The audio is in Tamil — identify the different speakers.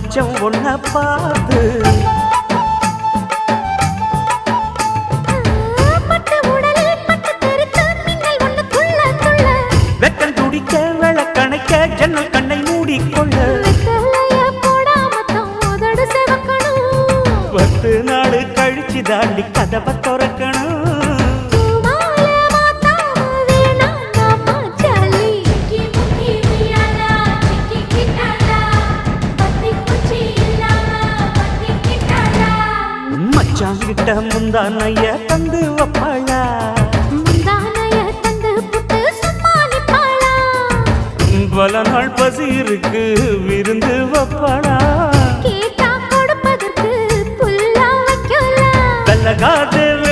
Speaker 1: மச்சம் ஒன்ன பார்த்து வெக்கம் துடிக்க விளக்கணைக்க ஜன்னல் கண்ணை மூடிக்கொள்ள 10 நாள் கழிச்சு தாண்டி கதவை திறக்கணும். மச்சாங்கிட்ட முந்தானைய தந்து வப்பாளா, பல நாள் பசி இருக்கு விருந்து வப்பாளா, வெள்ளகாத